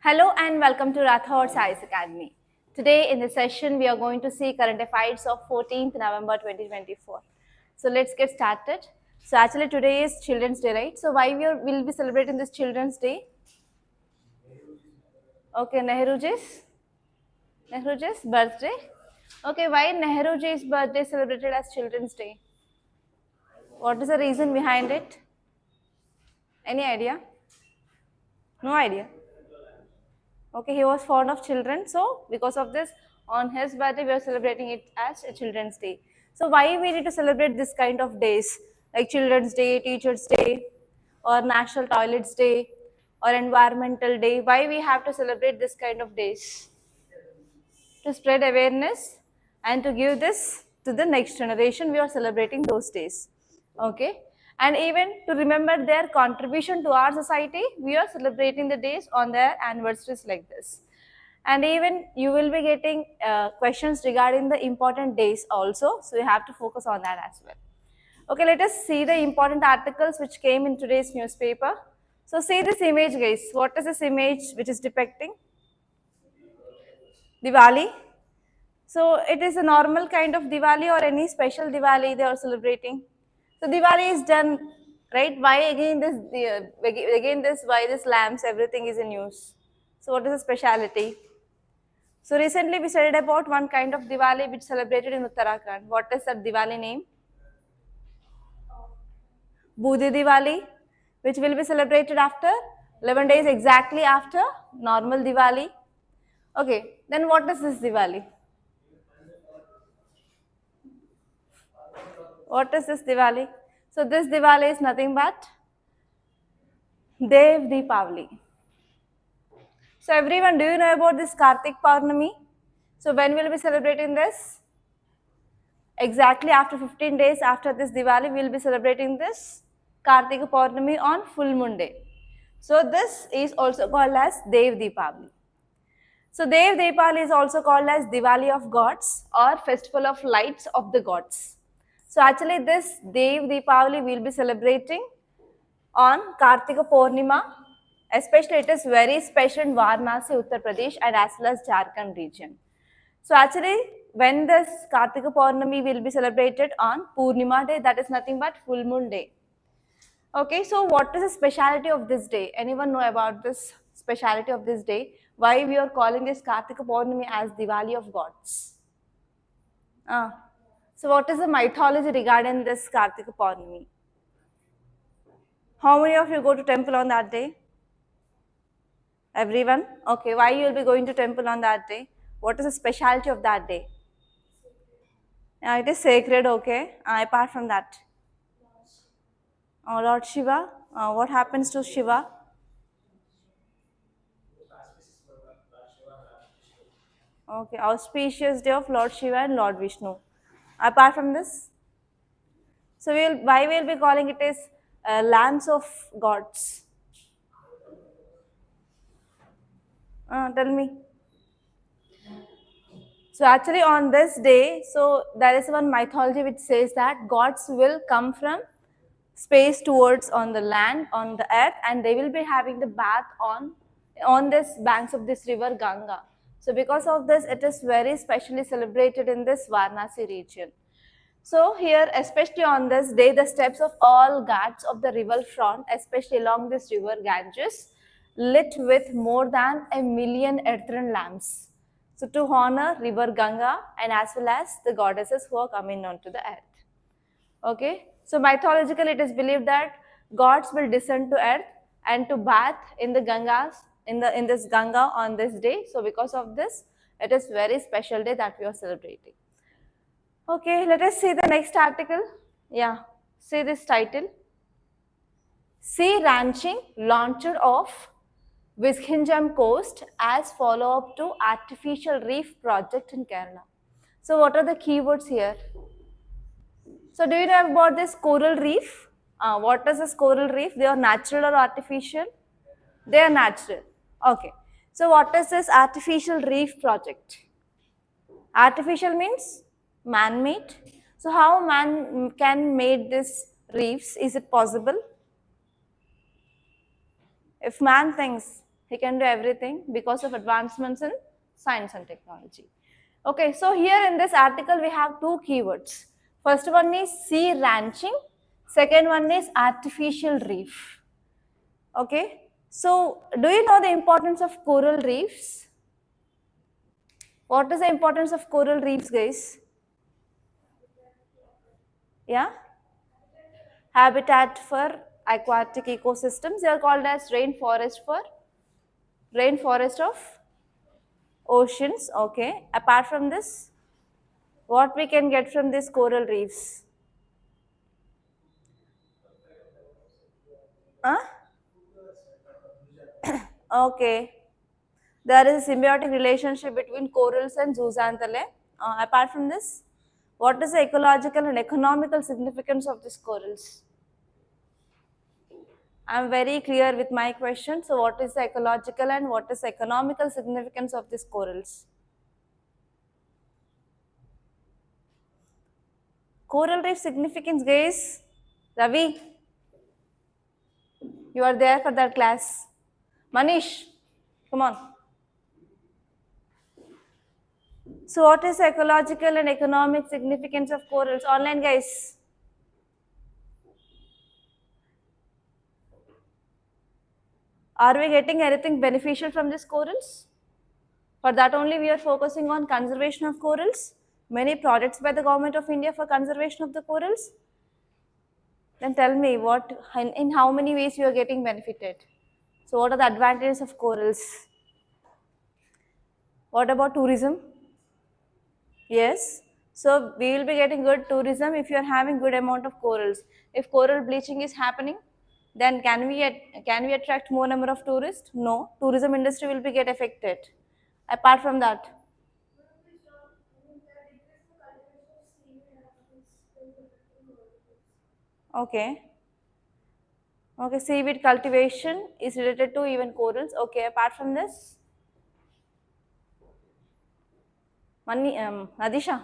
Hello and welcome to Rathods Science Academy. Today in this session, we are going to see current affairs of 14th November 2024. So let's get started. So actually today is Children's Day, right? So why will be celebrating this Children's Day? Okay, Nehruji's birthday. Okay, why Nehruji's birthday is celebrated as Children's Day? What is the reason behind it? Any idea? No idea. Okay, he was fond of children, so because of this, on his birthday, we are celebrating it as a Children's Day. So why we need to celebrate this kind of days, like Children's Day, Teachers' Day, or National Toilets Day, or Environmental Day? Why we have to celebrate this kind of days? To spread awareness and to give this to the next generation, we are celebrating those days. Okay, and even to remember their contribution to our society, we are celebrating the days on their anniversaries like this. And even you will be getting questions regarding the important days also, so you have to focus on that as well. Okay, let us see the important articles which came in today's newspaper. So see this image, guys. What is this image which is depicting? Diwali. So it is a normal kind of Diwali or any special Diwali they are celebrating. So Diwali is done, right? Why again this why this lamps, everything is in use. So what is the speciality? So recently we studied about one kind of Diwali which celebrated in Uttarakhand. What is that Diwali name? Budi Diwali, which will be celebrated after 11 days exactly after normal Diwali. Okay, then what is this Diwali? What is this Diwali? So this Diwali is nothing but Deepavali. So everyone, do you know about this Kartik Purnami? So when will we be celebrating this? Exactly after 15 days after this Diwali, we will be celebrating this Kartika Purnami on full moon day. So this is also called as Deepavali. So Deepavali is also called as Diwali of gods or festival of lights of the gods. So actually this Deepavali we will be celebrating on Kartika Purnima. Especially it is very special in Varanasi, Uttar Pradesh and as well as Jharkhand region. So actually when this Kartika Purnami will be celebrated on Purnima day, that is nothing but full moon day. Okay, so what is the speciality of this day? Anyone know about this speciality of this day? Why we are calling this Kartika Purnami as Diwali of gods? So what is the mythology regarding this Kartika Purnami? How many of you go to temple on that day? Everyone? Okay, why you will be going to temple on that day? What is the speciality of that day? It is sacred, okay. Apart from that, Lord Shiva, what happens to Shiva? Okay, auspicious day of Lord Shiva and Lord Vishnu. Apart from this, so why we will be calling it as lamps of gods? Tell me. So actually on this day, so there is one mythology which says that gods will come from space towards on the land, on the earth, and they will be having the bath on this banks of this river Ganga. So because of this, it is very specially celebrated in this Varanasi region. So here, especially on this day, the steps of all ghats of the river front, especially along this river Ganges, lit with more than 1 million earthen lamps. So to honor river Ganga and as well as the goddesses who are coming onto the earth. Okay, so mythologically it is believed that gods will descend to earth and to bath in the Gangas in this Ganga on this day. So because of this, it is very special day that we are celebrating. Okay, let us see the next article. Yeah, see this title. Sea ranching launched off Vishinjam coast as follow-up to artificial reef project in Kerala. So what are the keywords here? So do you know about this coral reef? What is this coral reef? They are natural or artificial? They are natural. Okay. So what is this artificial reef project? Artificial means man-made. So how man can make this reefs? Is it possible? If man thinks, He can do everything because of advancements in science and technology. Okay, so here in this article we have two keywords. First one is sea ranching, second one is artificial reef. Okay, so do you know the importance of coral reefs? What is the importance of coral reefs, guys? Yeah? Habitat for aquatic ecosystems. They are called as rainforest of oceans. Okay. Apart from this, what we can get from these coral reefs? Huh? Okay. There is a symbiotic relationship between corals and zooxanthellae. Apart from this, what is the ecological and economical significance of these corals? I am very clear with my question. So, what is the ecological and what is the economical significance of these corals? Coral reef significance, guys. Ravi, you are there for that class. Manish, come on. So, what is the ecological and economic significance of corals? Online, guys. Are we getting anything beneficial from these corals? For that only we are focusing on conservation of corals. Many projects by the government of India for conservation of the corals. Then tell me what, in how many ways you are getting benefited. So what are the advantages of corals? What about tourism? Yes. So we will be getting good tourism if you are having good amount of corals. If coral bleaching is happening, then can we attract more number of tourists? No. Tourism industry will be get affected. Apart from that. Okay. Okay, seaweed cultivation is related to even corals. Okay, apart from this, Nadisha.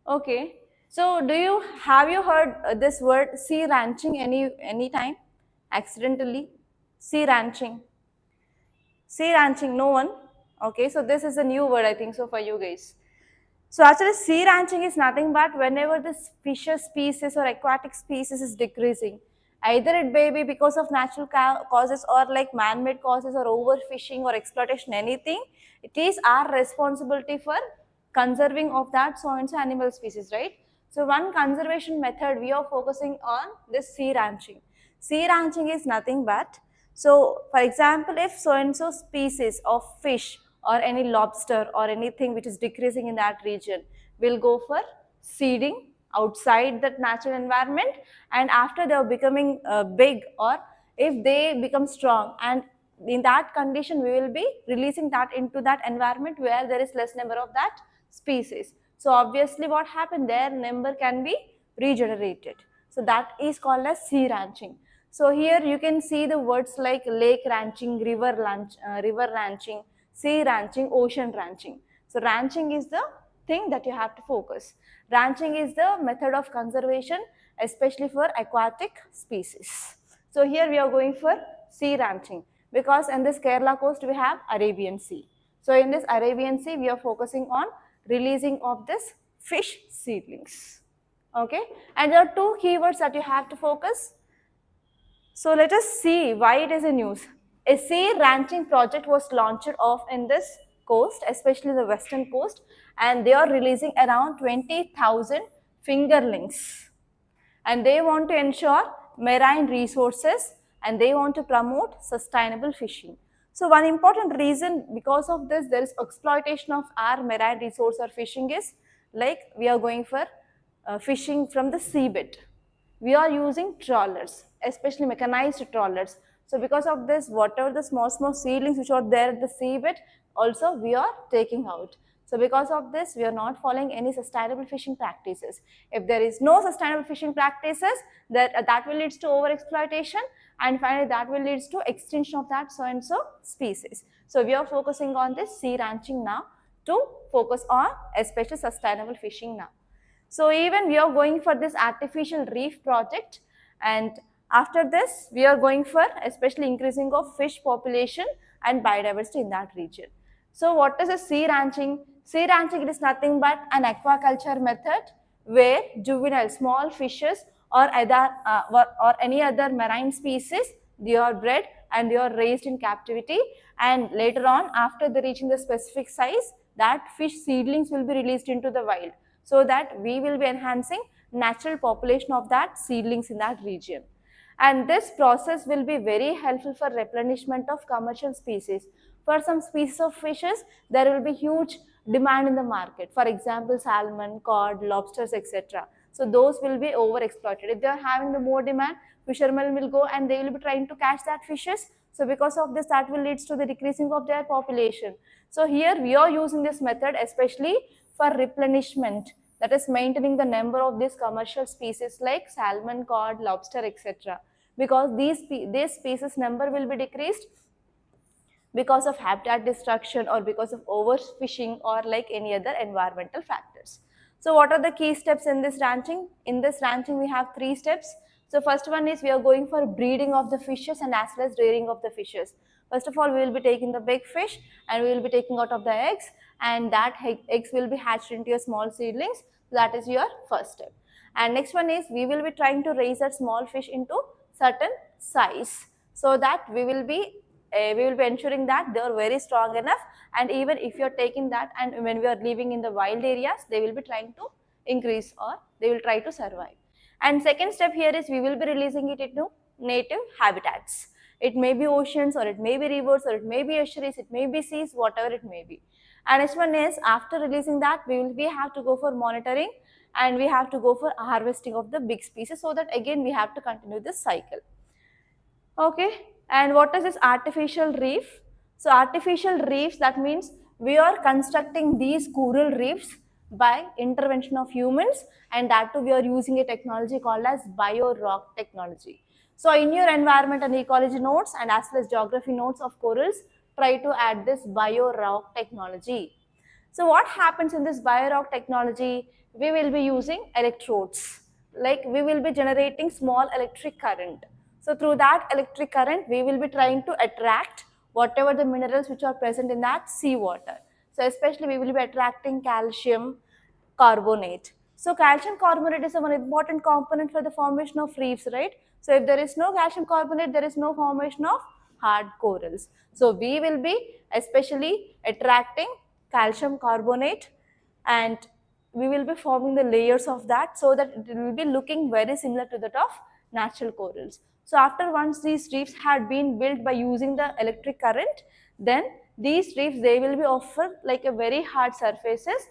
Okay, so have you heard this word sea ranching any time accidentally? Sea ranching. Sea ranching, no one. Okay, so this is a new word I think so for you guys. So actually sea ranching is nothing but whenever this fisher species or aquatic species is decreasing, either it may be because of natural causes or like man-made causes or overfishing or exploitation, anything, it is our responsibility for conserving of that so and so animal species, right? So one conservation method we are focusing on this sea ranching. Sea ranching is nothing but, so for example, if so and so species of fish or any lobster or anything which is decreasing in that region will go for seeding outside that natural environment, and after they are becoming big, or if they become strong, and in that condition we will be releasing that into that environment where there is less number of that species. So obviously what happened, their number can be regenerated. So that is called as sea ranching. So here you can see the words like lake ranching, river ranching, sea ranching, ocean ranching. So ranching is the thing that you have to focus. Ranching is the method of conservation, especially for aquatic species. So here we are going for sea ranching because in this Kerala coast we have Arabian Sea. So in this Arabian Sea we are focusing on releasing of this fish seedlings. Okay, and there are two keywords that you have to focus. So let us see why it is in news. A sea ranching project was launched off in this coast, especially the western coast, and they are releasing around 20,000 fingerlings. And they want to ensure marine resources and they want to promote sustainable fishing. So one important reason because of this, there is exploitation of our marine resource or fishing is like we are going for fishing from the seabed. We are using trawlers, especially mechanized trawlers. So because of this, whatever the small seedlings which are there at the seabed, also we are taking out. So because of this, we are not following any sustainable fishing practices. If there is no sustainable fishing practices, that will lead to overexploitation, and finally that will lead to extinction of that so and so species. So we are focusing on this sea ranching now to focus on especially sustainable fishing now. So even we are going for this artificial reef project, And after this, we are going for especially increasing of fish population and biodiversity in that region. So what is a sea ranching? Sea ranching, it is nothing but an aquaculture method where juvenile small fishes or any other marine species, they are bred and they are raised in captivity, and later on after they reaching the specific size, that fish seedlings will be released into the wild, so that we will be enhancing natural population of that seedlings in that region. And this process will be very helpful for replenishment of commercial species. For some species of fishes, there will be huge demand in the market. For example, salmon, cod, lobsters, etc. So those will be overexploited. If they are having the more demand, fishermen will go and they will be trying to catch that fishes. So because of this, that will lead to the decreasing of their population. So here we are using this method especially for replenishment, that is maintaining the number of these commercial species like salmon, cod, lobster, etc. Because these species number will be decreased because of habitat destruction or because of overfishing or like any other environmental factors. So what are the key steps in this ranching? In this ranching we have 3 steps. So first one is we are going for breeding of the fishes and as well as rearing of the fishes. First of all, we will be taking the big fish and we will be taking out of the eggs, and that eggs will be hatched into your small seedlings. That is your first step. And next one is we will be trying to raise that small fish into certain size, so that we will be ensuring that they are very strong enough, and even if you are taking that and when we are living in the wild areas, they will be trying to increase or they will try to survive. And second step here is we will be releasing it into native habitats. It may be oceans or it may be rivers or it may be estuaries, it may be seas, whatever it may be. And next one is after releasing that we have to go for monitoring and we have to go for harvesting of the big species, so that again we have to continue this cycle. Okay, and what is this artificial reef? So artificial reefs, that means we are constructing these coral reefs by intervention of humans, and that too we are using a technology called as bio-rock technology. So in your environment and ecology notes and as well as geography notes of corals, try to add this bio-rock technology. So what happens in this bio-rock technology? We will be using electrodes, like we will be generating small electric current. So through that electric current, we will be trying to attract whatever the minerals which are present in that seawater. So especially we will be attracting calcium carbonate. So calcium carbonate is one important component for the formation of reefs, right? So if there is no calcium carbonate, there is no formation of hard corals. So we will be especially attracting calcium carbonate, and we will be forming the layers of that, so that it will be looking very similar to that of natural corals. So after once these reefs had been built by using the electric current, then these reefs, they will be offered like a very hard surfaces,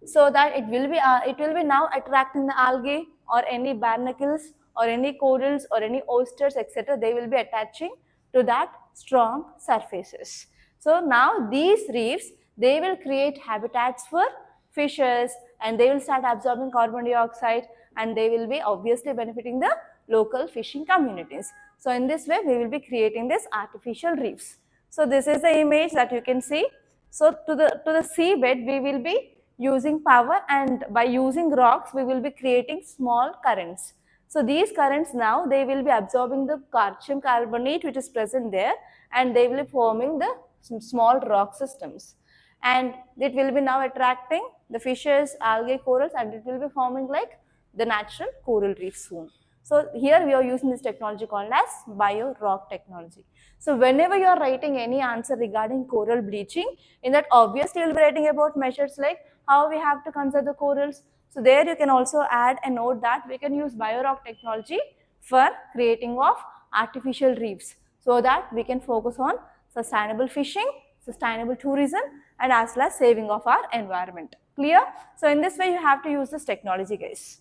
so that it will be now attracting the algae or any barnacles or any corals or any oysters, etc. They will be attaching to that strong surfaces. So now these reefs, they will create habitats for fishes, and they will start absorbing carbon dioxide, and they will be obviously benefiting the local fishing communities. So in this way, we will be creating this artificial reefs. So this is the image that you can see. So to the seabed, we will be using power, and by using rocks, we will be creating small currents. So these currents now, they will be absorbing the calcium carbonate which is present there, and they will be forming the small rock systems. And it will be now attracting the fishes, algae, corals, and it will be forming like the natural coral reef soon. So here we are using this technology called as bio-rock technology. So whenever you are writing any answer regarding coral bleaching, in that obviously you will be writing about measures like how we have to conserve the corals. So there you can also add a note that we can use bio-rock technology for creating of artificial reefs, so that we can focus on sustainable fishing, sustainable tourism, and as well as saving of our environment. Clear? So in this way you have to use this technology, guys.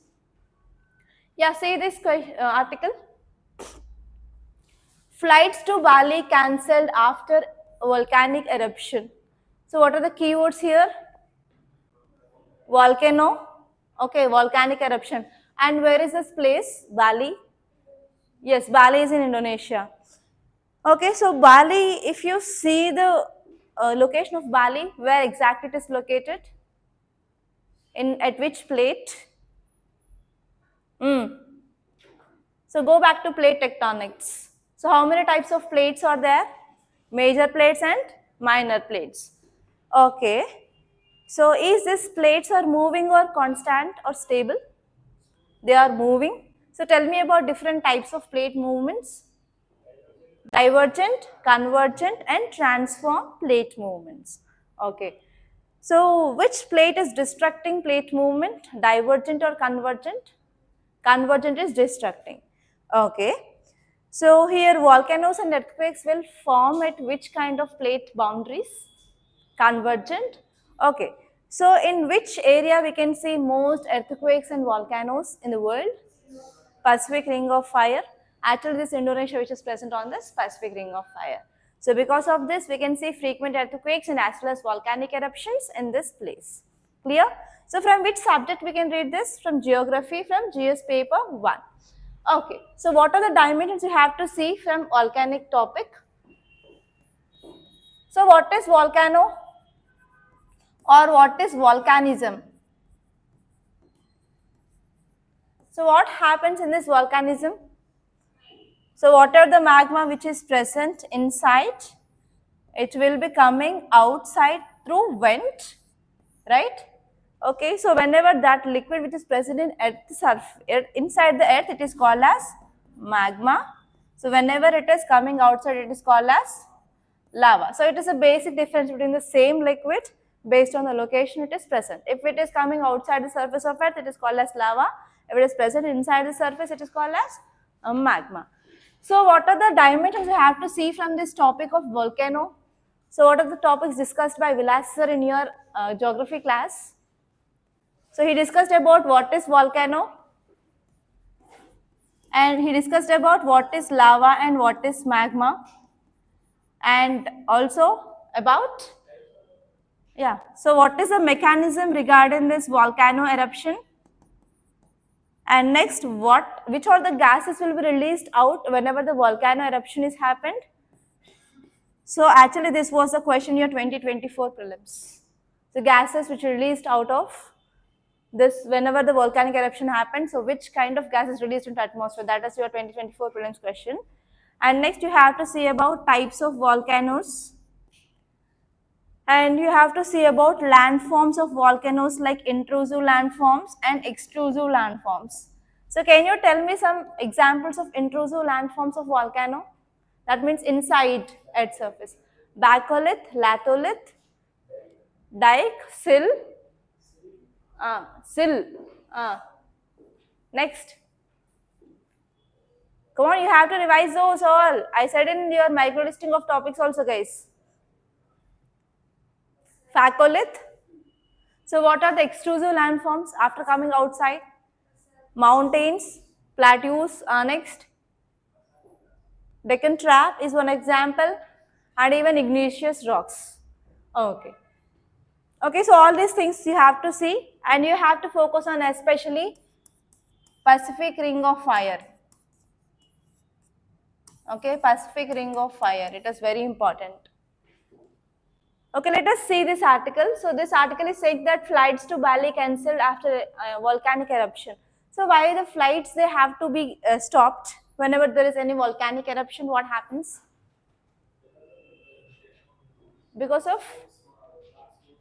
Yeah, see this article. Flights to Bali cancelled after volcanic eruption. So what are the keywords here? Volcano. Okay, volcanic eruption. And where is this place? Bali. Yes, Bali is in Indonesia. Okay, so Bali, if you see the location of Bali, where exactly it is located? At which plate? So So go back to plate tectonics. So how many types of plates are there? Major plates and minor plates. Okay. So is this plates are moving or constant or stable? They are moving. So tell me about different types of plate movements. Divergent, convergent and transform plate movements. Okay. So which plate is destructing plate movement? Divergent or convergent? Convergent is destructing. Okay. So here volcanoes and earthquakes will form at which kind of plate boundaries? Convergent. Okay. So in which area we can see most earthquakes and volcanoes in the world? Pacific Ring of Fire. Actually, this Indonesia which is present on this Pacific Ring of Fire. So because of this, we can see frequent earthquakes and as well as volcanic eruptions in this place. Clear? So from which subject we can read this? From geography, from GS paper 1. Okay. So what are the dimensions you have to see from volcanic topic? So what is volcano or what is volcanism? So what happens in this volcanism? So whatever the magma which is present inside, it will be coming outside through vent, right? Okay, so whenever that liquid which is present in inside the earth, it is called as magma. So whenever it is coming outside, it is called as lava. So it is a basic difference between the same liquid based on the location it is present. If it is coming outside the surface of earth, it is called as lava. If it is present inside the surface, it is called as magma. So what are the dimensions you have to see from this topic of volcano? So what are the topics discussed by Vilas sir in your geography class? So he discussed about what is volcano and he discussed about what is lava and what is magma and also about, yeah, so what is the mechanism regarding this volcano eruption? And next, which are the gases will be released out whenever the volcano eruption is happened? So actually this was the question year 2024 prelims. The gases which are released out of this whenever the volcanic eruption happens. So which kind of gas is released into atmosphere? That is your 2024 prelims question. And next you have to see about types of volcanoes. And you have to see about landforms of volcanoes like intrusive landforms and extrusive landforms. So can you tell me some examples of intrusive landforms of volcano? That means inside Earth's surface. Baccolith, latholith, dike, sill, sill. Next. Come on, you have to revise those all. I said in your micro listing of topics also, guys. Baccolith. So what are the extrusive landforms after coming outside? Mountains, plateaus are next. Deccan Trap is one example and even igneous rocks. Okay. Okay, so all these things you have to see and you have to focus on especially Pacific Ring of Fire. Okay, Pacific Ring of Fire. It is very important. Okay, let us see this article. So this article is saying that flights to Bali cancelled after volcanic eruption. So why the flights they have to be stopped whenever there is any volcanic eruption? What happens? Because of,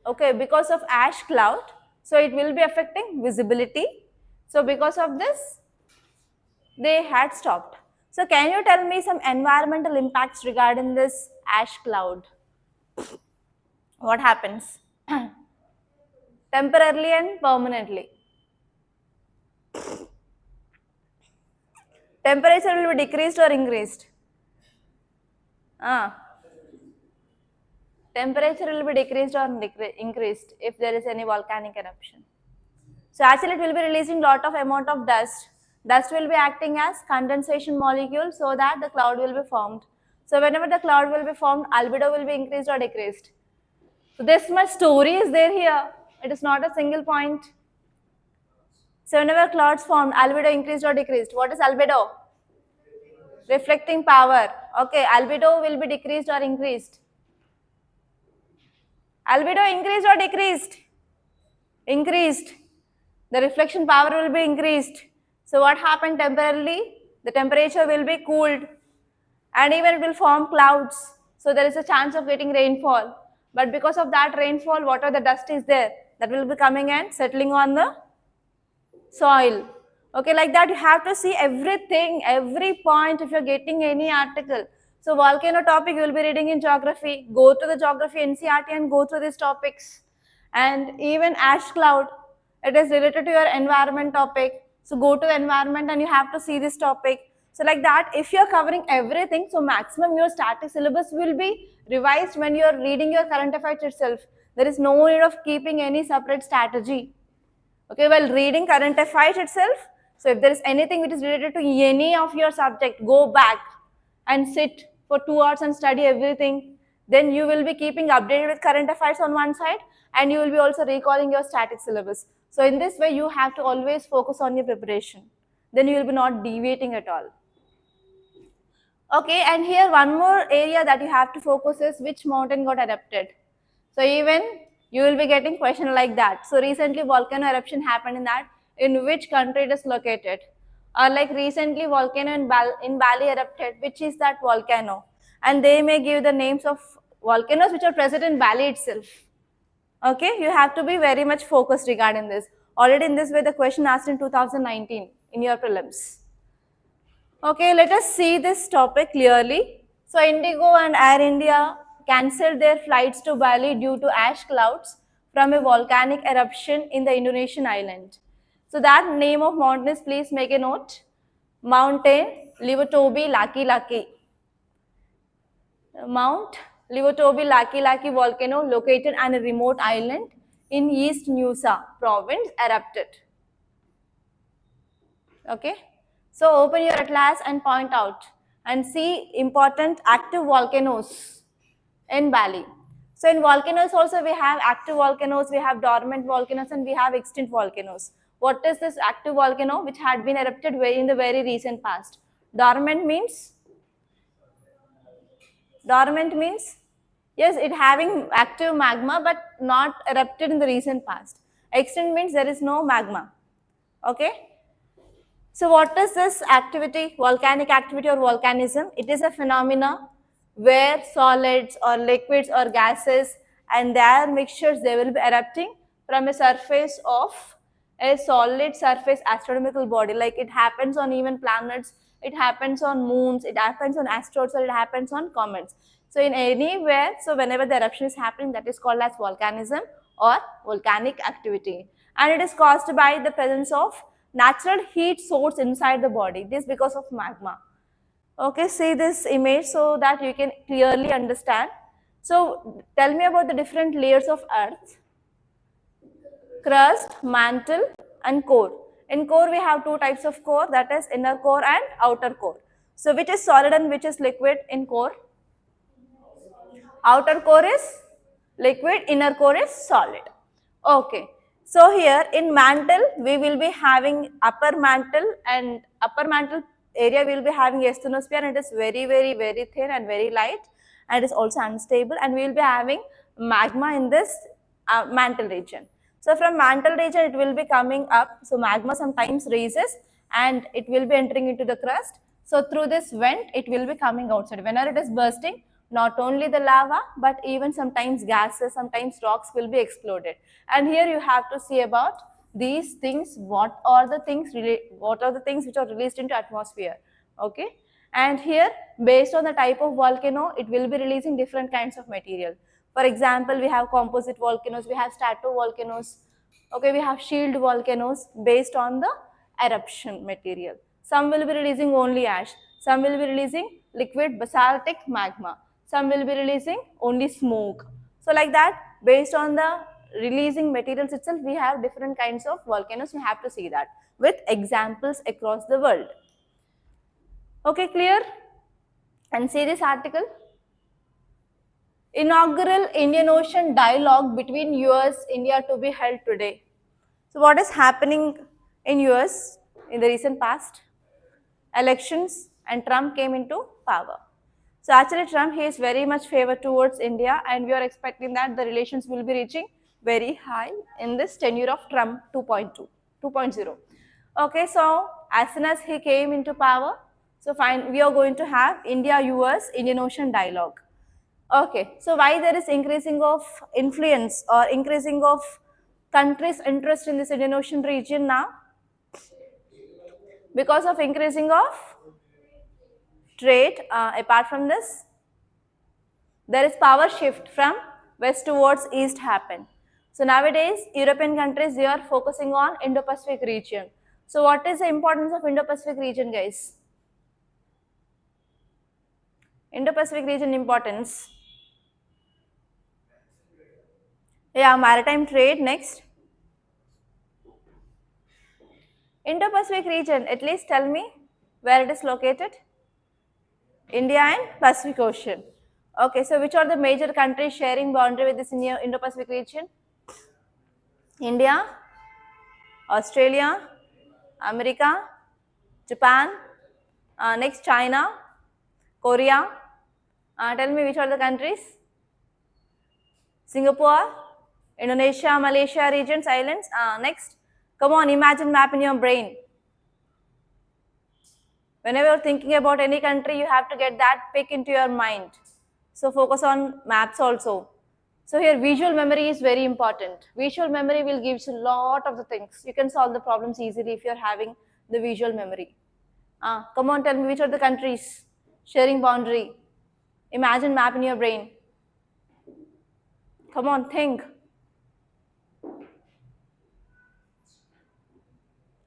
okay, because of ash cloud. So it will be affecting visibility. So because of this, they had stopped. So can you tell me some environmental impacts regarding this ash cloud? What happens? Temporarily and permanently. Temperature will be decreased or increased? Temperature will be decreased or increased if there is any volcanic eruption. So actually it will be releasing lot of amount of dust. Dust will be acting as condensation molecule so that the cloud will be formed. So whenever the cloud will be formed, albedo will be increased or decreased. So this much story is there here. It is not a single point. So whenever clouds formed, albedo increased or decreased. What is albedo? Reflecting power. Okay, albedo will be decreased or increased. Albedo increased or decreased? Increased. The reflection power will be increased. So what happened temporarily? the temperature will be cooled, and even it will form clouds. So there is a chance of getting rainfall. But because of that rainfall, whatever the dust is there, that will be coming and settling on the soil. Okay, like that you have to see everything, every point if you're getting any article. So volcano topic you will be reading in geography. Go to the geography NCERT and go through these topics. And even ash cloud, it is related to your environment topic. So go to the environment and you have to see this topic. So like that, if you're covering everything, so maximum your static syllabus will be revised when you're reading your current affairs itself. There is no need of keeping any separate strategy. Okay, while reading current affairs itself, so if there is anything which is related to any of your subject, go back and sit for 2 hours and study everything. Then you will be keeping updated with current affairs on one side, and you will be also recalling your static syllabus. So in this way, you have to always focus on your preparation. Then you will be not deviating at all. Okay, and here one more area that you have to focus is which mountain got erupted. So even you will be getting question like that. So recently volcano eruption happened in which country it is located. Or like recently volcano in Bali erupted, which is that volcano? And they may give the names of volcanoes which are present in Bali itself. Okay, you have to be very much focused regarding this. Already in this way the question asked in 2019 in your prelims. Okay, let us see this topic clearly. So Indigo and Air India cancelled their flights to Bali due to ash clouds from a volcanic eruption in the Indonesian island. So that name of mountain is, please make a note, Mountain Livotobi Laki Laki. Mount Livotobi Laki Laki volcano located on a remote island in East Nusa province erupted. Okay. So open your atlas and point out and see important active volcanoes in Bali. So in volcanoes also we have active volcanoes, we have dormant volcanoes, and we have extinct volcanoes. What is this active volcano which had been erupted in the very recent past? Dormant means yes, it having active magma but not erupted in the recent past. Extinct means there is no magma. Okay. So what is this activity, volcanic activity or volcanism? It is a phenomena where solids or liquids or gases and their mixtures, they will be erupting from a surface of a solid surface astronomical body. Like it happens on even planets, it happens on moons, it happens on asteroids, or it happens on comets. So in anywhere, so whenever the eruption is happening, that is called as volcanism or volcanic activity. And it is caused by the presence of natural heat source inside the body. This because of magma. Okay, see this image so that you can clearly understand. So tell me about the different layers of earth. Crust, mantle and core. In core we have two types of core, that is inner core and outer core. So which is solid and which is liquid in core? Outer core is liquid, inner core is solid. Okay. So here in mantle, we will be having upper mantle, and upper mantle area we will be having asthenosphere, and it is very, very, very thin and very light, and it is also unstable, and we will be having magma in this mantle region. So from mantle region it will be coming up, so magma sometimes rises and it will be entering into the crust. So through this vent it will be coming outside. Whenever it is bursting, not only the lava but even sometimes gases, sometimes rocks will be exploded. And here you have to see about these things, what are the things which are released into atmosphere. Okay, and here based on the type of volcano it will be releasing different kinds of material. For example, we have composite volcanoes, we have stratovolcanoes, okay, we have shield volcanoes based on the eruption material. Some will be releasing only ash, some will be releasing liquid basaltic magma, some will be releasing only smoke. So like that, based on the releasing materials itself, we have different kinds of volcanoes. You have to see that with examples across the world. Okay, clear? And see this article. Inaugural Indian Ocean dialogue between US India to be held today. So what is happening in US in the recent past? Elections, and Trump came into power. So actually Trump, he is very much favored towards India, and we are expecting that the relations will be reaching very high in this tenure of Trump 2.0. Okay, so as soon as he came into power, So fine, we are going to have India-US Indian Ocean dialogue. Okay, so why there is increasing of influence or increasing of countries' interest in this Indian Ocean region now? Because of increasing of trade. Apart from this, there is power shift from west towards east happen. So nowadays, European countries, they are focusing on Indo-Pacific region. So what is the importance of Indo-Pacific region, guys? Indo-Pacific region importance. Yeah, maritime trade next. Indo-Pacific region, at least tell me where it is located. India and Pacific Ocean. Okay, so which are the major countries sharing boundary with this Indo-Pacific region? India, Australia, America, Japan, next China, Korea. Tell me which are the countries? Singapore, Indonesia, Malaysia regions, islands. Next, come on, imagine map in your brain. Whenever you're thinking about any country, you have to get that pick into your mind. So focus on maps also. So here visual memory is very important. Visual memory will give you a lot of the things. You can solve the problems easily if you're having the visual memory. Come on, tell me which are the countries sharing boundary. Imagine map in your brain. Come on, think.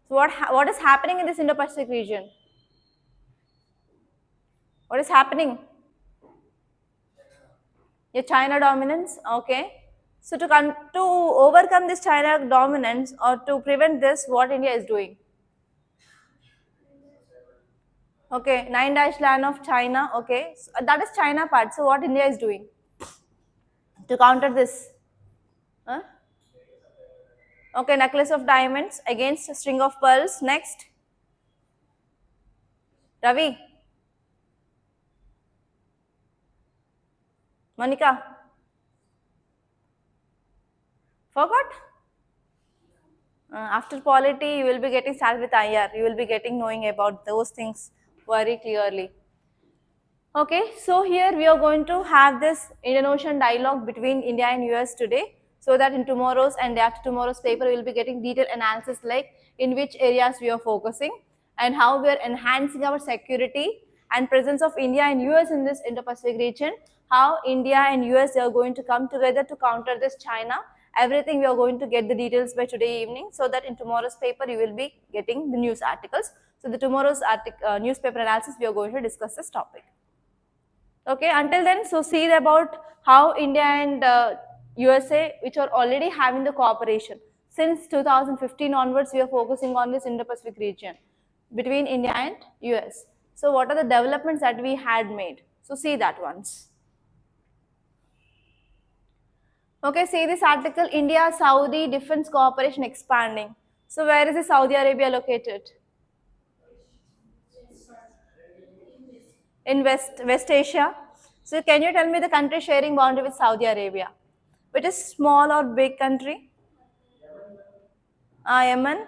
So what is happening in this Indo-Pacific region? What is happening? Yeah, China dominance, okay. So to overcome this China dominance or to prevent this, what India is doing? Okay, 9-dash land of China, okay. So that is China part. So what India is doing to counter this? Huh? Okay, necklace of diamonds against a string of pearls. Next. Ravi. Monica. Forgot? After polity, you will be getting started with IR. You will be getting knowing about those things very clearly. Okay, so here we are going to have this Indian Ocean dialogue between India and US today, so that in tomorrow's and day after tomorrow's paper, we will be getting detailed analysis like in which areas we are focusing and how we are enhancing our security and presence of India and US in this Indo-Pacific region, how India and US are going to come together to counter this China. Everything we are going to get the details by today evening, so that in tomorrow's paper you will be getting the news articles. So the tomorrow's newspaper analysis, we are going to discuss this topic. Okay, until then, so see about how India and USA, which are already having the cooperation. Since 2015 onwards, we are focusing on this Indo-Pacific region between India and US. So what are the developments that we had made? So see that once. Okay, see this article, India-Saudi defense cooperation expanding. So where is the Saudi Arabia located? In West Asia. So can you tell me the country sharing boundary with Saudi Arabia? Which is small or big country? Yemen.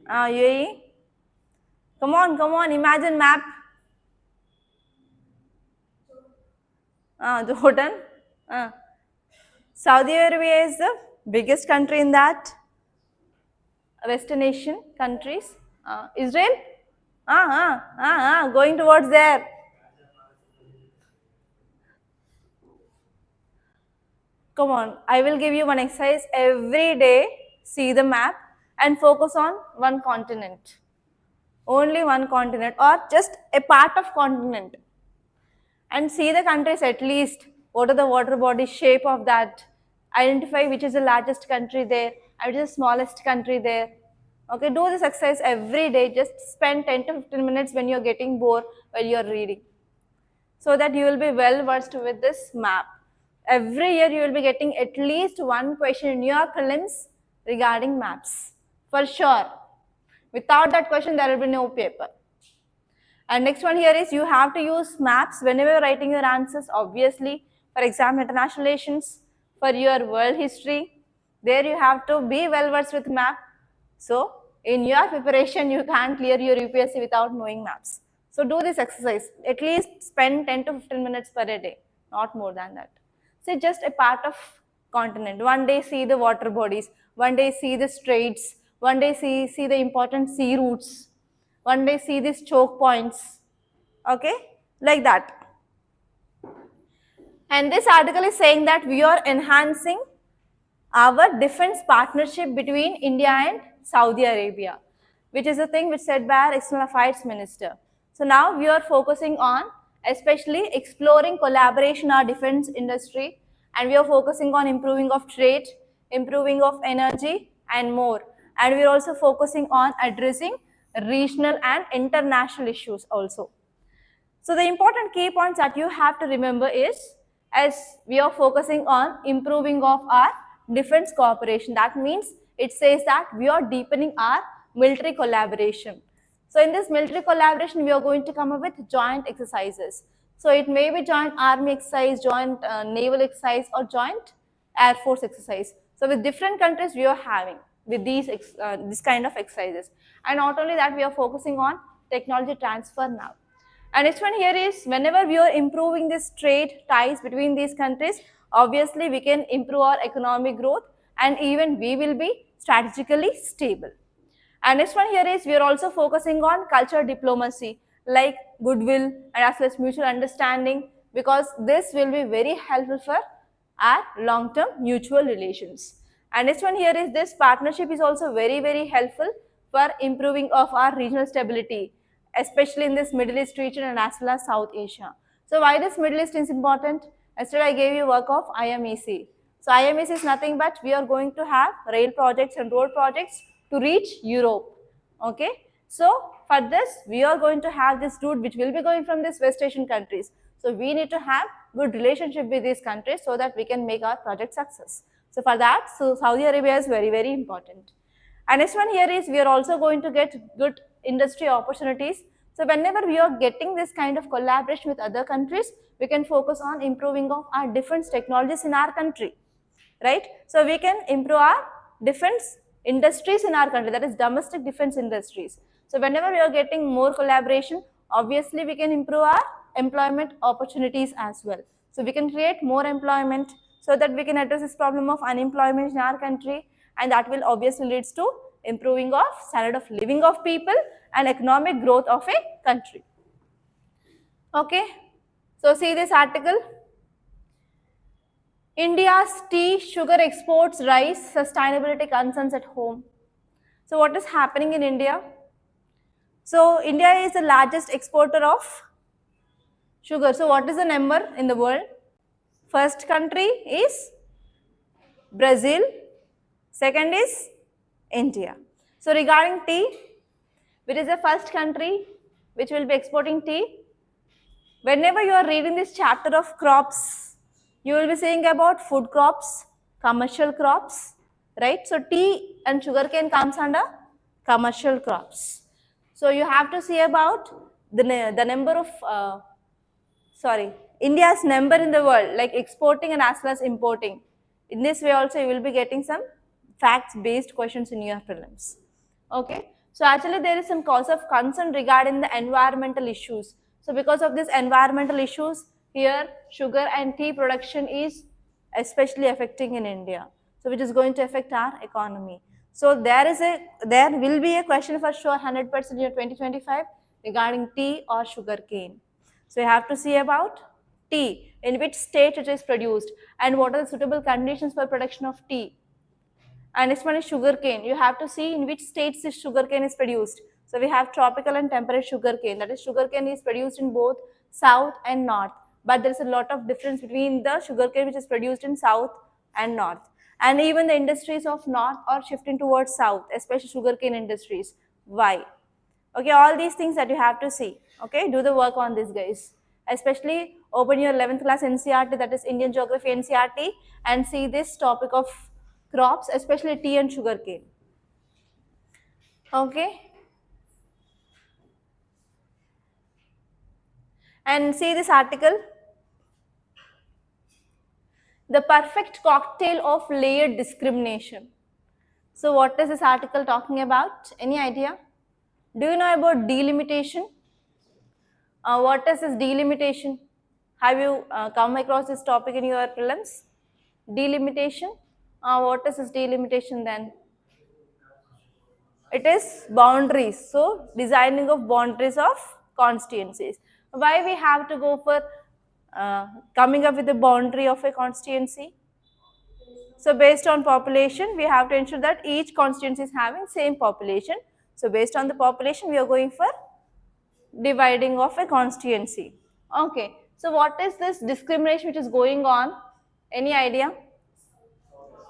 UAE. Come on, imagine map. Jordan. Saudi Arabia is the biggest country in that. Western Asian countries. Israel. Going towards there. Come on, I will give you one exercise every day. See the map and focus on one continent. Only one continent or just a part of continent. And see the countries at least. What are the water body shape of that? Identify which is the largest country there and which is the smallest country there. Okay, do this exercise every day. Just spend 10 to 15 minutes when you're getting bored while you're reading, so that you will be well versed with this map. Every year you will be getting at least one question in your prelims regarding maps, for sure. Without that question, there will be no paper. And next one here is you have to use maps whenever you're writing your answers, obviously, for exam international relations, for your world history. There you have to be well versed with map. So In your preparation, you can't clear your UPSC without knowing maps. So do this exercise. At least spend 10 to 15 minutes per day, not more than that. So just a part of continent. One day see the water bodies, one day see the straits, one day see the important sea routes, one day see these choke points, okay, like that. And this article is saying that we are enhancing our defense partnership between India and Saudi Arabia, which is a thing which said by our External Affairs Minister. So now we are focusing on especially exploring collaboration in our defense industry, and we are focusing on improving of trade, improving of energy and more. And we are also focusing on addressing regional and international issues also. So the important key points that you have to remember is, as we are focusing on improving of our defense cooperation, that means it says that we are deepening our military collaboration. So in this military collaboration, we are going to come up with joint exercises. So it may be joint army exercise, joint naval exercise, or joint air force exercise. So with different countries, we are having with these this kind of exercises. And not only that, we are focusing on technology transfer now. And next one here is, whenever we are improving this trade ties between these countries, obviously we can improve our economic growth, and even we will be strategically stable. And next one here is, we are also focusing on cultural diplomacy like goodwill and as well as mutual understanding, because this will be very helpful for our long-term mutual relations. And next one here is, this partnership is also very helpful for improving of our regional stability, especially in this Middle East region and as well as South Asia. So why this Middle East is important? Yesterday I gave you work of IMEC. So IMEC is nothing but we are going to have rail projects and road projects to reach Europe. Okay. So for this, we are going to have this route which will be going from these West Asian countries. So we need to have good relationship with these countries so that we can make our project success. So for that, so Saudi Arabia is very important. And next one here is, we are also going to get good industry opportunities. So whenever we are getting this kind of collaboration with other countries, we can focus on improving of our defense technologies in our country, right? So we can improve our defense industries in our country, that is domestic defense industries. So whenever we are getting more collaboration, obviously we can improve our employment opportunities as well. So we can create more employment so that we can address this problem of unemployment in our country, and that will obviously leads to improving of standard of living of people and economic growth of a country. Okay, so see this article. India's tea sugar exports rise, sustainability concerns at home. So what is happening in India? So India is the largest exporter of sugar. So what is the number in the world? First country is Brazil, second is India. So regarding tea, which is the first country which will be exporting tea? Whenever you are reading this chapter of crops, you will be saying about food crops, commercial crops, right? So tea and sugarcane comes under commercial crops. So you have to see about the number of, India's number in the world, like exporting and as well as importing. In this way also you will be getting some facts-based questions in your prelims. Okay. So actually there is some cause of concern regarding the environmental issues. So because of this environmental issues, here sugar and tea production is especially affecting in India. So which is going to affect our economy. So there will be a question for sure 100% in 2025 regarding tea or sugar cane. So you have to see about tea, in which state it is produced and what are the suitable conditions for production of tea. And next one is sugar cane. You have to see in which states this sugar cane is produced. So we have tropical and temperate sugar cane. That is, sugar cane is produced in both south and north. But there is a lot of difference between the sugar cane which is produced in south and north. And even the industries of north are shifting towards south, especially sugar cane industries. Why? Okay, all these things that you have to see. Okay, do the work on this, guys. Especially open your 11th class NCRT, that is Indian Geography NCRT, and see this topic of crops, especially tea and sugar cane. Okay. And see this article. The perfect cocktail of layered discrimination. So what is this article talking about? Any idea? Do you know about delimitation? What is this delimitation? Have you come across this topic in your prelims? Delimitation? What is this delimitation then? It is boundaries. So designing of boundaries of constituencies. Why we have to go for coming up with the boundary of a constituency? So based on population, we have to ensure that each constituency is having same population. So based on the population, we are going for dividing of a constituency. Okay. So what is this discrimination which is going on? Any idea?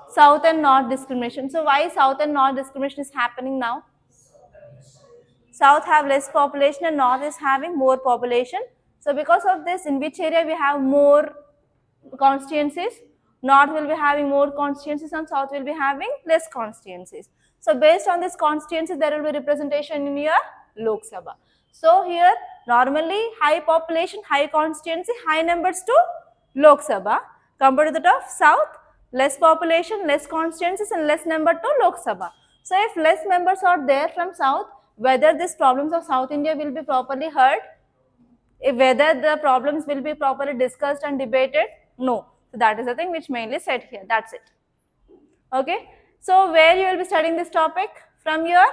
South and North discrimination. So why South and North discrimination is happening now? South have less population and North is having more population. So because of this, in which area we have more constituencies? North will be having more constituencies and South will be having less constituencies. So based on this constituencies, there will be representation in your Lok Sabha. So here normally high population, high constituency, high numbers to Lok Sabha. Compared to the of South, less population, less constituencies and less number to Lok Sabha. So if less members are there from South, whether these problems of South India will be properly heard, whether the problems will be properly discussed and debated, no. So that is the thing which mainly said here, that's it. Okay. So where you will be studying this topic? From your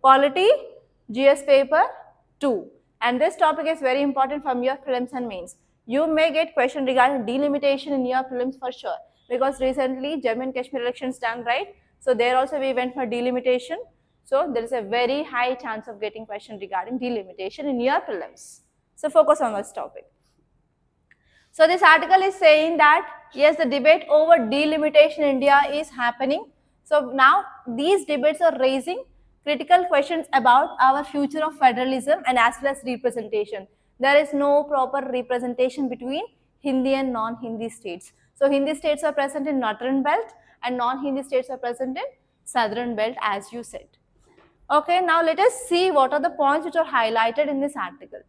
Polity GS paper 2. And this topic is very important from your prelims and mains. You may get question regarding delimitation in your prelims for sure. Because recently Jammu and Kashmir elections done, right? So there also we went for delimitation. So there is a very high chance of getting question regarding delimitation in your prelims. So focus on this topic. So this article is saying that yes, the debate over delimitation in India is happening. So now these debates are raising critical questions about our future of federalism and as well as representation. There is no proper representation between Hindi and non-Hindi states. So Hindi states are present in northern belt and non-Hindi states are present in southern belt, as you said. Okay, now let us see what are the points which are highlighted in this article.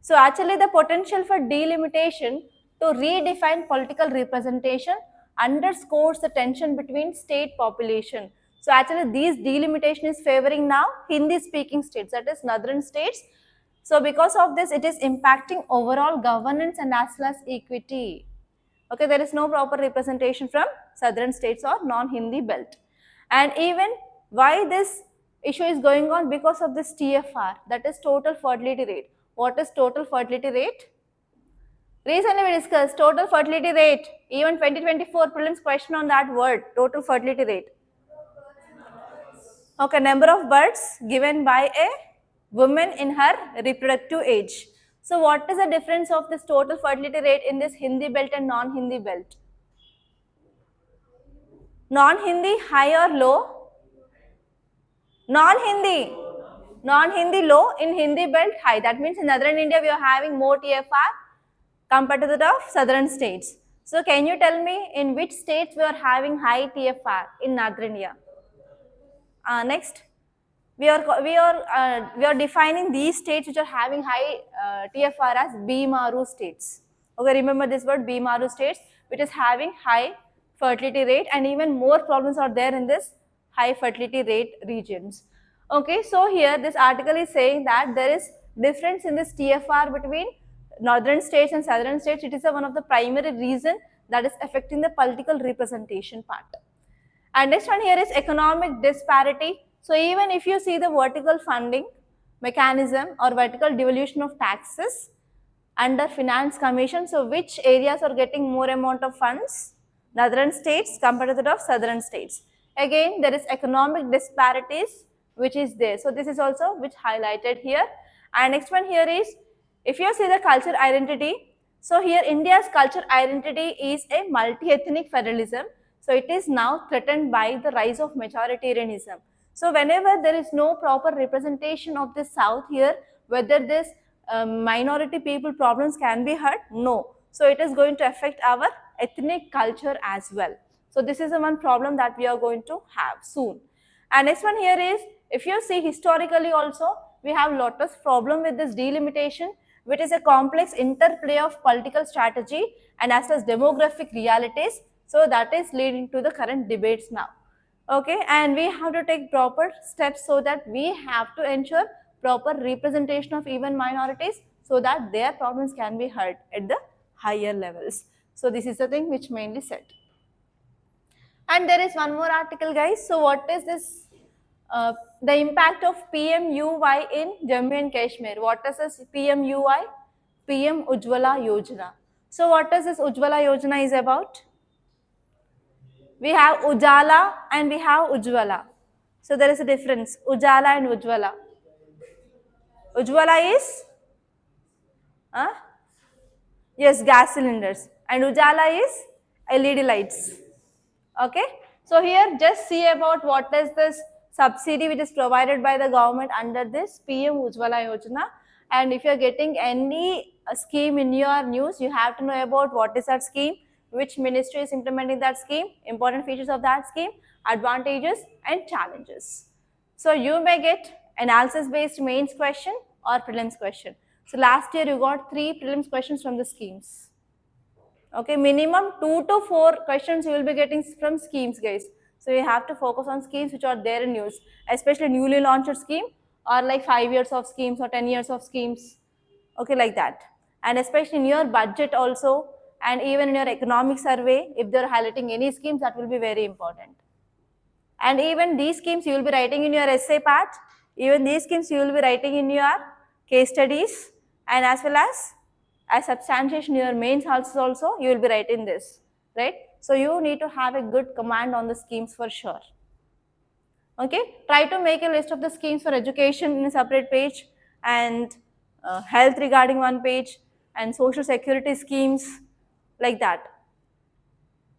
So actually the potential for delimitation to redefine political representation underscores the tension between state population. So actually these delimitation is favoring now Hindi speaking states, that is northern states. So because of this, it is impacting overall governance and as well as equity. Okay, there is no proper representation from southern states or non-Hindi belt. And even why this issue is going on? Because of this TFR, that is total fertility rate. What is total fertility rate? Recently we discussed total fertility rate. Even 2024 prelims question on that word, total fertility rate. Okay, number of births given by a woman in her reproductive age. So what is the difference of this total fertility rate in this Hindi belt and non-Hindi belt? Non-Hindi high or low? Non-Hindi low, in Hindi belt high. That means in northern India we are having more TFR compared to the of southern states. So can you tell me in which states we are having high TFR in northern India? Next, we are defining these states which are having high TFR as B-Maru states. Okay, remember this word B-Maru states, which is having high fertility rate, and even more problems are there in this high fertility rate regions. Okay, so here this article is saying that there is difference in this TFR between northern states and southern states. It is one of the primary reason that is affecting the political representation part. And next one here is economic disparity. So even if you see the vertical funding mechanism or vertical devolution of taxes under finance commission, so which areas are getting more amount of funds? Northern states compared to that of southern states. Again, there is economic disparities which is there. So this is also which highlighted here. And next one here is, if you see the culture identity, so here India's culture identity is a multi-ethnic federalism. So it is now threatened by the rise of majoritarianism. So whenever there is no proper representation of the South here, whether this minority people problems can be heard? No. So it is going to affect our ethnic culture as well. So this is the one problem that we are going to have soon. And next one here is, if you see historically also, we have lot of problem with this delimitation, which is a complex interplay of political strategy and as well as demographic realities. So that is leading to the current debates now. Okay, and we have to take proper steps so that we have to ensure proper representation of even minorities so that their problems can be heard at the higher levels. So this is the thing which mainly said. And there is one more article, guys. So what is this? The impact of PMUY in Jammu and Kashmir. What is this PMUY? PM Ujjwala Yojana. So what is this Ujjwala Yojana is about? We have Ujala and we have Ujjwala. So there is a difference, Ujala and Ujjwala. Ujjwala is, yes, gas cylinders, and Ujala is LED lights. Okay, so here just see about what is this subsidy which is provided by the government under this PM Ujjwala Yojana. And if you are getting any scheme in your news, you have to know about what is that scheme, which ministry is implementing that scheme, important features of that scheme, advantages and challenges. So you may get analysis based mains question or prelims question. So last year you got 3 prelims questions from the schemes. Okay, minimum 2 to 4 questions you will be getting from schemes, guys. So you have to focus on schemes which are there in news, especially newly launched scheme or like 5 years of schemes or 10 years of schemes. Okay, like that. And especially in your budget also, and even in your economic survey, if they are highlighting any schemes, that will be very important. And even these schemes you will be writing in your essay part, even these schemes you will be writing in your case studies, and as well as substantiation in your mains also you will be writing this, right? So you need to have a good command on the schemes for sure. Okay, try to make a list of the schemes for education in a separate page, and health regarding one page, and social security schemes, like that.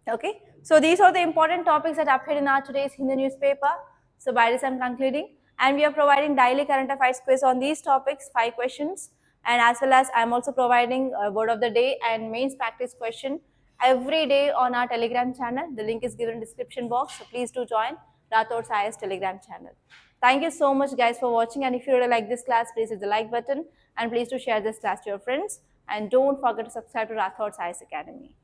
Okay, so these are the important topics that appeared in our today's Hindu newspaper. So by this I am concluding, and we are providing daily current affairs quiz on these topics, 5 questions, and as well as I am also providing a word of the day and mains practice question every day on our Telegram channel. The link is given in description box, so please do join Rathods IS Telegram channel. Thank you so much, guys, for watching, and if you really like this class, please hit the like button, and please do share this class to your friends, and don't forget to subscribe to Rathods IS Academy.